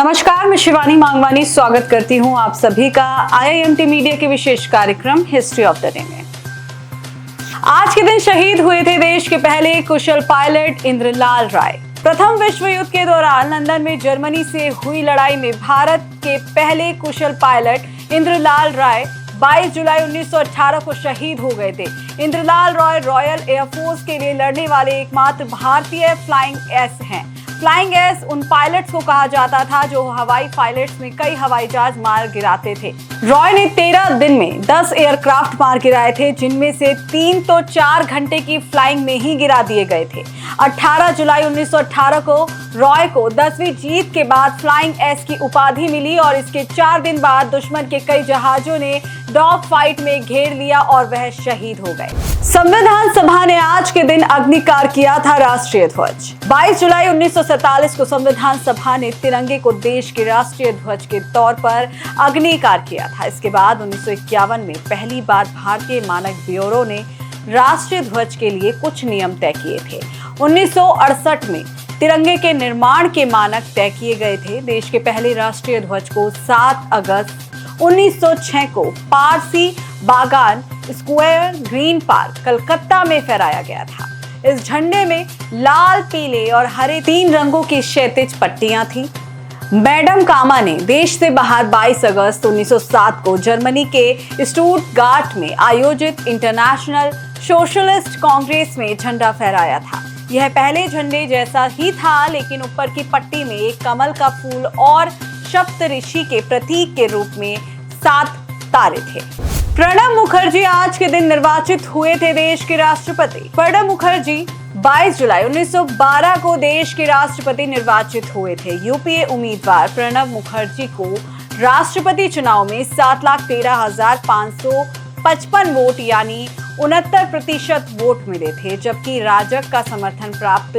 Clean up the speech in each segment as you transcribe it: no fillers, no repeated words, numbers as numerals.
नमस्कार, मैं शिवानी मांगवानी स्वागत करती हूं आप सभी का IIMT मीडिया के विशेष कार्यक्रम हिस्ट्री ऑफ द डे में। आज के दिन शहीद हुए थे देश के पहले कुशल पायलट इंद्रलाल राय। प्रथम विश्व युद्ध के दौरान लंदन में जर्मनी से हुई लड़ाई में भारत के पहले कुशल पायलट इंद्रलाल राय 22 जुलाई 1918 को शहीद हो गए थे। इंद्रलाल राय रॉयल एयरफोर्स के लिए लड़ने वाले एकमात्र भारतीय फ्लाइंग एस हैं। फ्लाइंग एस उन पायलट्स को कहा जाता था जो हवाई पायलट्स में कई हवाई जहाज मार गिराते थे। रॉय ने 13 दिन में 10 एयरक्राफ्ट मार गिराए थे, जिनमें से 3 तो 4 घंटे की फ्लाइंग में ही गिरा दिए गए थे। 18 जुलाई 1918 को रॉय को 10वीं जीत के बाद फ्लाइंग एस की उपाधि मिली और इसके 4 दिन बाद दुश्मन के कई जहाजों ने डॉग फाइट में घेर लिया और वह शहीद हो गए। संविधान सभा ने आज के दिन अग्निकार किया था राष्ट्रीय ध्वज। 22 जुलाई 1947 को संविधान सभा ने तिरंगे को देश के राष्ट्रीय ध्वज के तौर पर अग्निकार किया था। इसके बाद 1951 में पहली बार भारतीय मानक ब्यूरो ने राष्ट्रीय ध्वज के लिए कुछ नियम तय किए थे। 1968 में तिरंगे के निर्माण के मानक तय किए गए थे। देश के पहले राष्ट्रीय ध्वज को 7 अगस्त 1906 को पारसी बागान स्क्वायर ग्रीन पार्क कलकत्ता में फहराया गया था। इस झंडे में लाल, पीले और हरे 3 रंगों की क्षैतिज पट्टियां थीं। मैडम कामा ने देश से बाहर 22 अगस्त 1907 को जर्मनी के स्टुटगार्ट में आयोजित इंटरनेशनल सोशलिस्ट कांग्रेस में झंडा फहराया था। यह पहले झंडे जैसा ही था, लेकिन ऊपर की पट्टी में एक कमल का फूल और सप्तऋषि के प्रतीक के रूप में 7 तारे थे। प्रणब मुखर्जी आज के दिन निर्वाचित हुए थे देश के राष्ट्रपति। प्रणब मुखर्जी 22 जुलाई 1912 को देश के राष्ट्रपति निर्वाचित हुए थे। यूपीए उम्मीदवार प्रणब मुखर्जी को राष्ट्रपति चुनाव में 7,13,555 वोट यानी 69% वोट मिले थे, जबकि राजग का समर्थन प्राप्त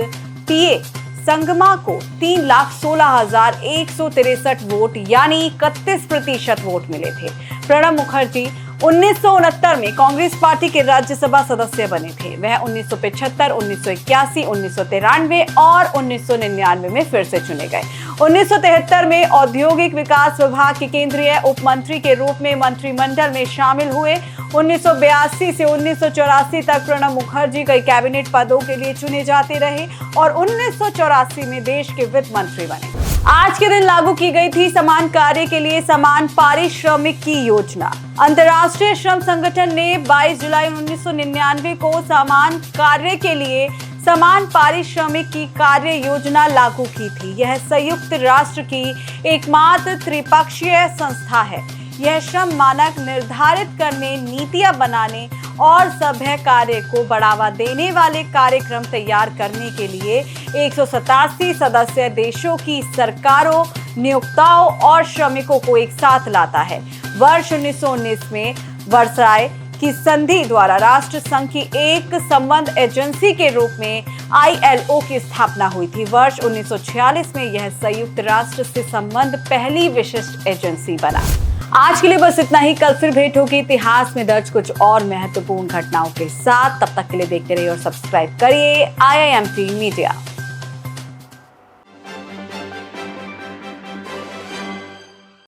पीए संगमा को 3,16,163 वोट यानी 31% वोट मिले थे। प्रणब मुखर्जी 1969 में कांग्रेस पार्टी के राज्यसभा सदस्य बने थे। वह 1975, 1981, 1993 और 1999 में फिर से चुने गए। 1973 में औद्योगिक विकास विभाग के केंद्रीय उप मंत्री के रूप में मंत्रिमंडल में शामिल हुए। 1982 से 1984 तक प्रणब मुखर्जी कई कैबिनेट पदों के लिए चुने जाते रहे और 1984 में देश के वित्त मंत्री बने। आज के दिन लागू की गई थी समान कार्य के लिए समान पारिश्रमिक की योजना। अंतर्राष्ट्रीय श्रम संगठन ने 22 जुलाई 1999 को समान कार्य के लिए समान पारिश्रमिक की कार्य योजना लागू की थी। यह संयुक्त राष्ट्र की एकमात्र त्रिपक्षीय संस्था है। यह श्रम मानक निर्धारित करने, नीतियां बनाने और सभ्य कार्य को बढ़ावा देने वाले कार्यक्रम तैयार करने के लिए 187 सदस्य देशों की सरकारों, नियोक्ताओं और श्रमिकों को एक साथ लाता है। वर्ष 1919 में वर्साय की संधि द्वारा राष्ट्र संघ की एक संबंध एजेंसी के रूप में ILO की स्थापना हुई थी। वर्ष 1946 में यह संयुक्त राष्ट्र से संबंध पहली विशिष्ट एजेंसी बना। आज के लिए बस इतना ही। कल फिर भेंट होगी इतिहास में दर्ज कुछ और महत्वपूर्ण घटनाओं के साथ। तब तक के लिए देखते रहिए और सब्सक्राइब करिए IIMT मीडिया।